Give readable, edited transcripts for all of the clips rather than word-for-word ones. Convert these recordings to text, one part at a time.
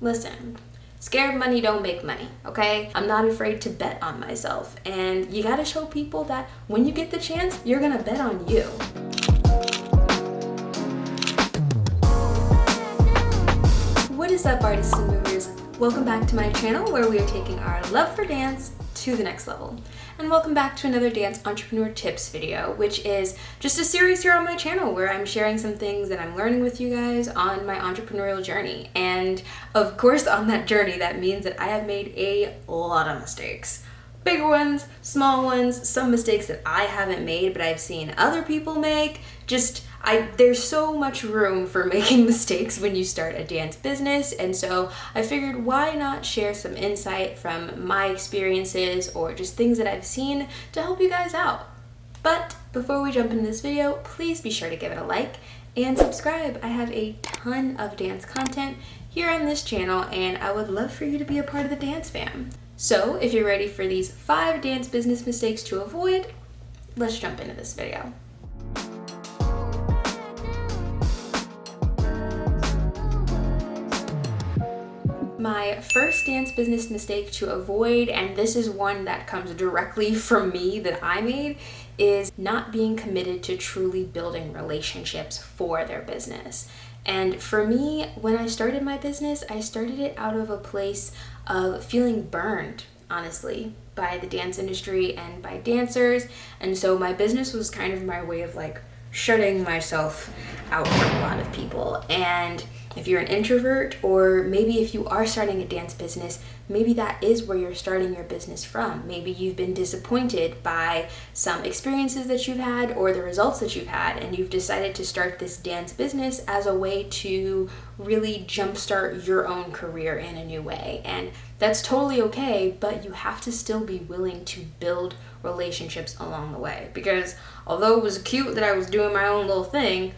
Listen, scared money don't make money, okay? I'm not afraid to bet on myself, and you gotta show people that when you get the chance, you're gonna bet on you. What is up, artists and movers? Welcome back to my channel where we are taking our love for dance to the next level. And welcome back to another dance entrepreneur tips video, which is just a series here on my channel where I'm sharing some things that I'm learning with you guys on my entrepreneurial journey. And of course, on that journey, that means that I have made a lot of mistakes. Bigger ones, small ones, some mistakes that I haven't made, but I've seen other people make. There's so much room for making mistakes when you start a dance business, and so I figured why not share some insight from my experiences or just things that I've seen to help you guys out. But before we jump into this video, please be sure to give it a like and subscribe. I have a ton of dance content here on this channel, and I would love for you to be a part of the dance fam. So if you're ready for these 5 dance business mistakes to avoid, let's jump into this video. My first dance business mistake to avoid, and this is one that comes directly from me that I made, is not being committed to truly building relationships for their business. And for me, when I started my business, I started it out of a place of feeling burned, honestly, by the dance industry and by dancers. And so my business was kind of my way of shutting myself out from a lot of people. And if you're an introvert, or maybe if you are starting a dance business, maybe that is where you're starting your business from. Maybe you've been disappointed by some experiences that you've had or the results that you've had, and you've decided to start this dance business as a way to really jumpstart your own career in a new way. And that's totally okay, but you have to still be willing to build relationships along the way. Because although it was cute that I was doing my own little thing,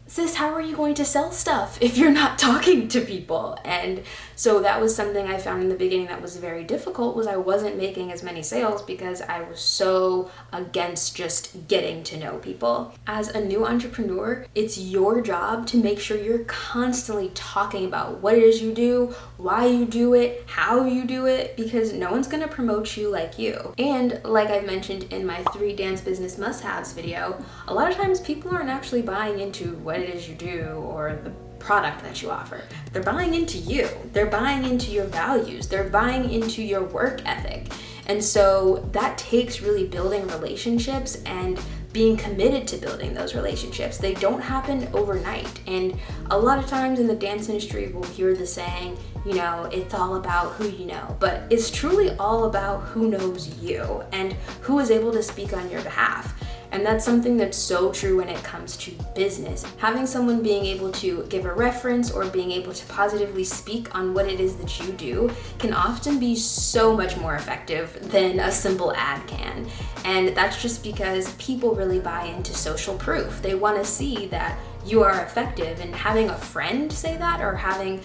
sis, how are you going to sell stuff if you're not talking to people? And so that was something I found in the beginning that was very difficult, was I wasn't making as many sales because I was so against just getting to know people. As a new entrepreneur, it's your job to make sure you're constantly talking about what it is you do, why you do it, how you do it, because no one's gonna promote you like you. And like I mentioned in my 3 dance business must-haves video, a lot of times people aren't actually buying into what it is you do or the product that you offer. They're buying into you. They're buying into your values. They're buying into your work ethic. And so that takes really building relationships and being committed to building those relationships. They don't happen overnight. And a lot of times in the dance industry, we'll hear the saying, it's all about who you know, but it's truly all about who knows you and who is able to speak on your behalf. And that's something that's so true when it comes to business. Having someone being able to give a reference or being able to positively speak on what it is that you do can often be so much more effective than a simple ad can. And that's just because people really buy into social proof. They want to see that you are effective, and having a friend say that, or having,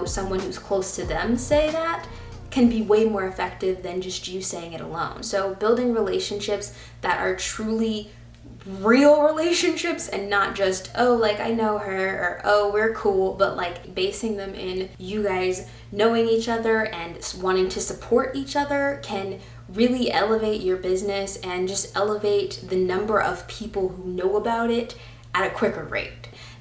someone who's close to them say that, can be way more effective than just you saying it alone. So building relationships that are truly real relationships and not just, I know her, or we're cool, but basing them in you guys knowing each other and wanting to support each other can really elevate your business and just elevate the number of people who know about it at a quicker rate.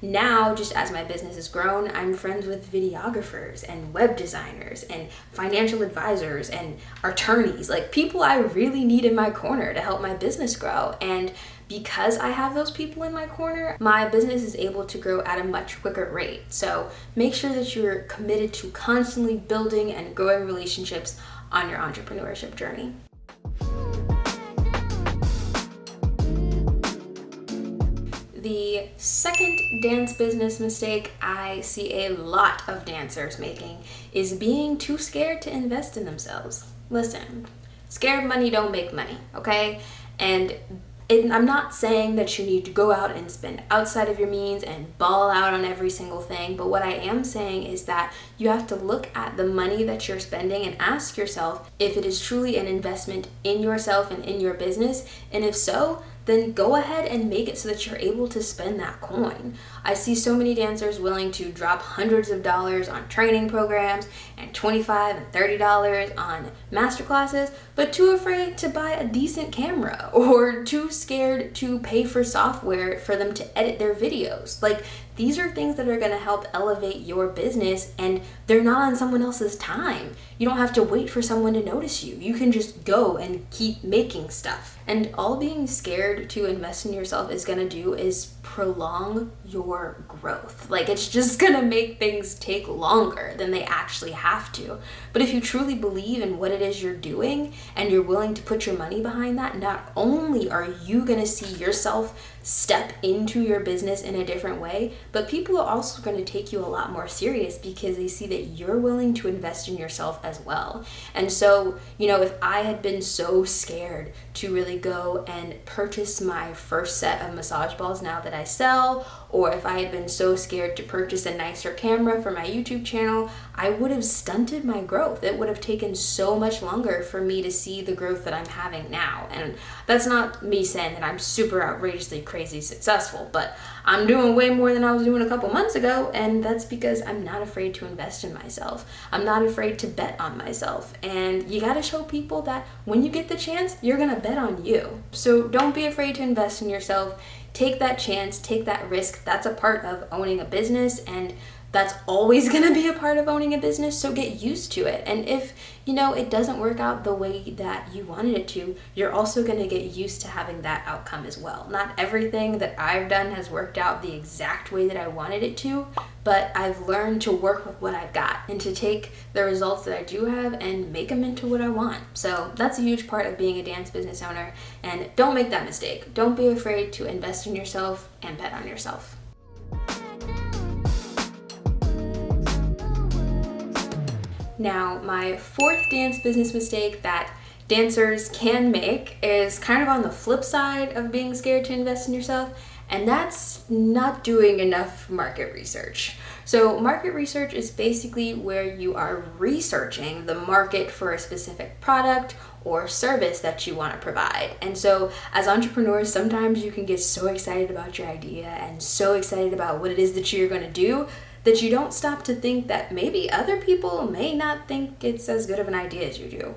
Now, just as my business has grown, I'm friends with videographers and web designers and financial advisors and attorneys, people I really need in my corner to help my business grow. And because I have those people in my corner, my business is able to grow at a much quicker rate. So make sure that you're committed to constantly building and growing relationships on your entrepreneurship journey. The second dance business mistake I see a lot of dancers making is being too scared to invest in themselves. Listen, scared money don't make money, okay? And I'm not saying that you need to go out and spend outside of your means and ball out on every single thing, but what I am saying is that you have to look at the money that you're spending and ask yourself if it is truly an investment in yourself and in your business, and if so, then go ahead and make it so that you're able to spend that coin. I see so many dancers willing to drop hundreds of dollars on training programs and $25 and $30 on master classes, but too afraid to buy a decent camera or too scared to pay for software for them to edit their videos. Like, these are things that are going to help elevate your business, and they're not on someone else's time. You don't have to wait for someone to notice you. You can just go and keep making stuff. And all being scared to invest in yourself is going to do is prolong your growth. Like, it's just going to make things take longer than they actually have to. But if you truly believe in what it is you're doing and you're willing to put your money behind that, not only are you going to see yourself step into your business in a different way, but people are also going to take you a lot more serious because they see that you're willing to invest in yourself as well. And so, if I had been so scared to really go and purchase my first set of massage balls now that I sell, or if I had been so scared to purchase a nicer camera for my YouTube channel, I would have stunted my growth. It would have taken so much longer for me to see the growth that I'm having now. And that's not me saying that I'm super outrageously crazy successful, but I'm doing way more than I was doing a couple months ago, and that's because I'm not afraid to invest in myself. I'm not afraid to bet on myself. And you gotta show people that when you get the chance, you're gonna bet on you. So don't be afraid to invest in yourself. Take that chance, take that risk. That's a part of owning a business, and that's always going to be a part of owning a business, so get used to it. And if, it doesn't work out the way that you wanted it to, you're also going to get used to having that outcome as well. Not everything that I've done has worked out the exact way that I wanted it to, but I've learned to work with what I've got and to take the results that I do have and make them into what I want. So that's a huge part of being a dance business owner, and don't make that mistake. Don't be afraid to invest in yourself and bet on yourself. Now, my fourth dance business mistake that dancers can make is kind of on the flip side of being scared to invest in yourself, and that's not doing enough market research. So market research is basically where you are researching the market for a specific product or service that you want to provide. And so as entrepreneurs, sometimes you can get so excited about your idea and so excited about what it is that you're going to do that you don't stop to think that maybe other people may not think it's as good of an idea as you do.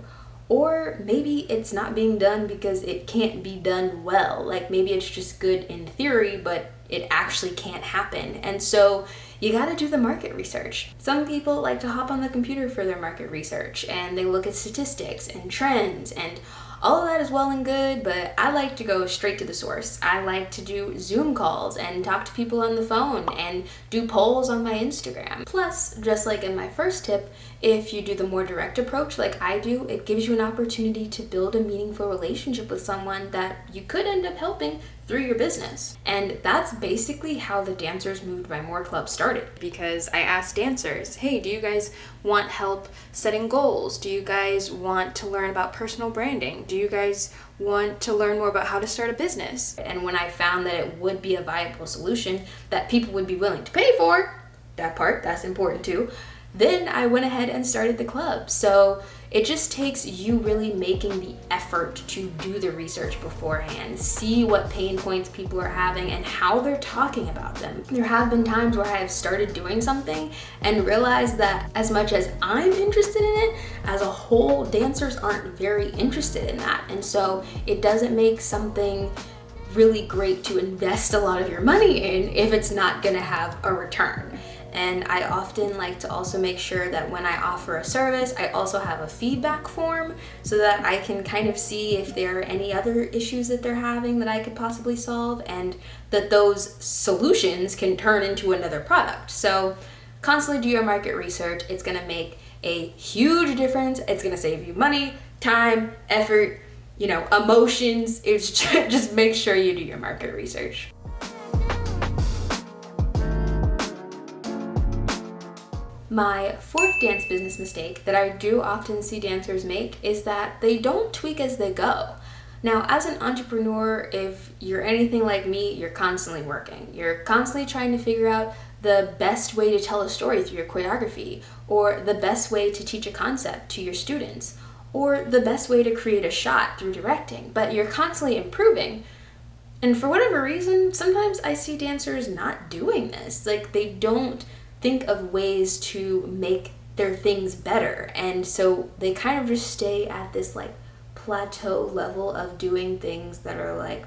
Or maybe it's not being done because it can't be done well. Like, maybe it's just good in theory, but it actually can't happen. And so you gotta do the market research. Some people like to hop on the computer for their market research, and they look at statistics and trends, and all of that is well and good, but I like to go straight to the source. I like to do Zoom calls and talk to people on the phone and do polls on my Instagram. Plus, just like in my first tip, if you do the more direct approach like I do, it gives you an opportunity to build a meaningful relationship with someone that you could end up helping through your business. And that's basically how the Dancers Moved by More Club started, because I asked dancers, hey, do you guys want help setting goals? Do you guys want to learn about personal branding? Do you guys want to learn more about how to start a business? And when I found that it would be a viable solution that people would be willing to pay for, that's important too, then I went ahead and started the club. So it just takes you really making the effort to do the research beforehand, see what pain points people are having and how they're talking about them. There have been times where I have started doing something and realized that as much as I'm interested in it, as a whole, dancers aren't very interested in that. And so it doesn't make something really great to invest a lot of your money in if it's not gonna have a return. And I often like to also make sure that when I offer a service, I also have a feedback form so that I can kind of see if there are any other issues that they're having that I could possibly solve, and that those solutions can turn into another product. So constantly do your market research. It's gonna make a huge difference. It's gonna save you money, time, effort, emotions. It's just make sure you do your market research. My fourth dance business mistake that I do often see dancers make is that they don't tweak as they go. Now, as an entrepreneur, if you're anything like me, you're constantly working. You're constantly trying to figure out the best way to tell a story through your choreography, or the best way to teach a concept to your students, or the best way to create a shot through directing. But you're constantly improving. And for whatever reason, sometimes I see dancers not doing this. Like, they don't think of ways to make their things better. And so they kind of just stay at this like plateau level of doing things that are like,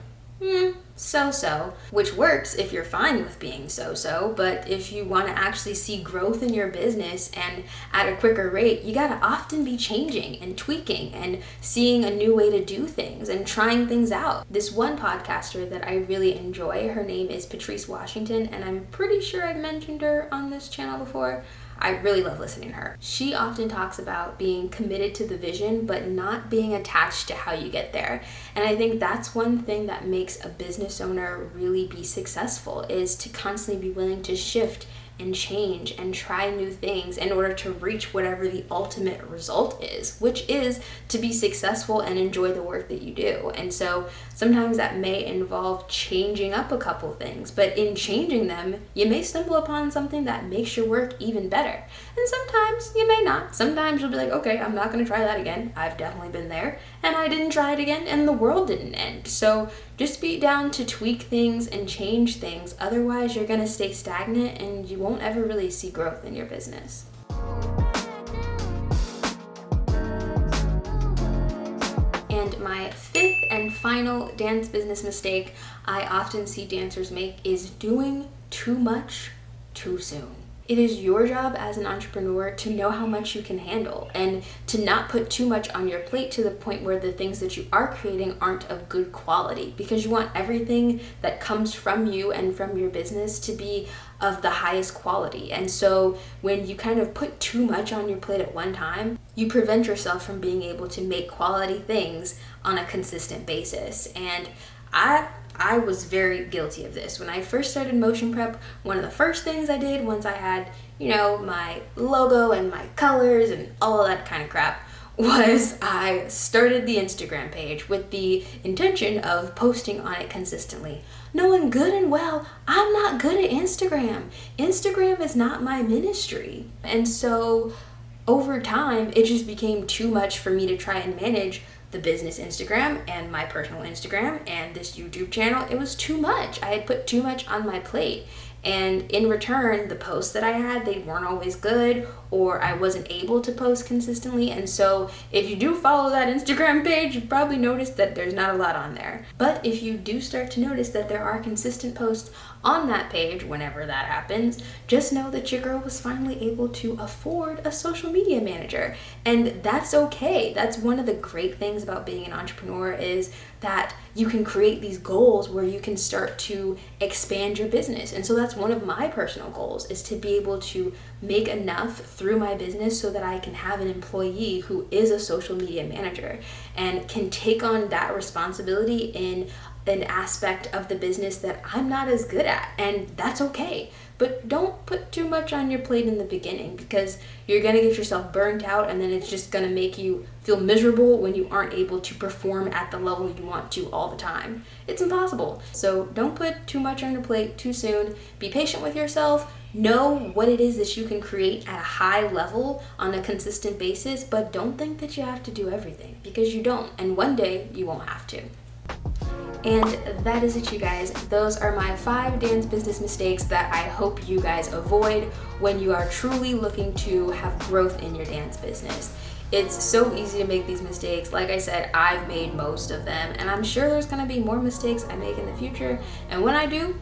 so-so, which works if you're fine with being so-so, but if you want to actually see growth in your business and at a quicker rate, you got to often be changing and tweaking and seeing a new way to do things and trying things out. This one podcaster that I really enjoy, her name is Patrice Washington, and I'm pretty sure I've mentioned her on this channel before. I really love listening to her. She often talks about being committed to the vision, but not being attached to how you get there. And I think that's one thing that makes a business owner really be successful, is to constantly be willing to shift and change and try new things in order to reach whatever the ultimate result is, which is to be successful and enjoy the work that you do. And so sometimes that may involve changing up a couple things, but in changing them, you may stumble upon something that makes your work even better. And sometimes you may not. Sometimes you'll be like, okay, I'm not gonna try that again. I've definitely been there. And I didn't try it again, and the world didn't end. So just be down to tweak things and change things. Otherwise, you're gonna stay stagnant and you won't ever really see growth in your business. And my fifth and final dance business mistake I often see dancers make is doing too much too soon. It is your job as an entrepreneur to know how much you can handle and to not put too much on your plate to the point where the things that you are creating aren't of good quality, because you want everything that comes from you and from your business to be of the highest quality. And so when you kind of put too much on your plate at one time, you prevent yourself from being able to make quality things on a consistent basis. And I was very guilty of this. When I first started Motion Prep, one of the first things I did once I had, my logo and my colors and all of that kind of crap, was I started the Instagram page with the intention of posting on it consistently, knowing good and well I'm not good at Instagram. Instagram is not my ministry. And so over time, it just became too much for me to try and manage the business Instagram and my personal Instagram and this YouTube channel. It was too much. I had put too much on my plate. And in return, the posts that I had, they weren't always good, or I wasn't able to post consistently. And so if you do follow that Instagram page, you've probably noticed that there's not a lot on there. But if you do start to notice that there are consistent posts on that page, whenever that happens, just know that your girl was finally able to afford a social media manager. And that's okay. That's one of the great things about being an entrepreneur, is that you can create these goals where you can start to expand your business. And so that's one of my personal goals, is to be able to make enough through my business so that I can have an employee who is a social media manager and can take on that responsibility in an aspect of the business that I'm not as good at. And that's okay. But don't put too much on your plate in the beginning, because you're going to get yourself burnt out, and then it's just going to make you feel miserable when you aren't able to perform at the level you want to all the time. It's impossible. So don't put too much on your plate too soon. Be patient with yourself. Know what it is that you can create at a high level on a consistent basis, but don't think that you have to do everything, because you don't. And one day you won't have to. And that is it, you guys. Those are my 5 dance business mistakes that I hope you guys avoid when you are truly looking to have growth in your dance business. It's so easy to make these mistakes. Like I said, I've made most of them, and I'm sure there's gonna be more mistakes I make in the future. And when I do,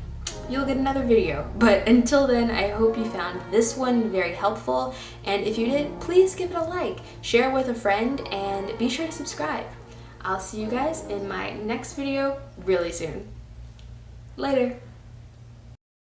you'll get another video. But until then, I hope you found this one very helpful. And if you did, please give it a like, share with a friend, and be sure to subscribe. I'll see you guys in my next video really soon. Later.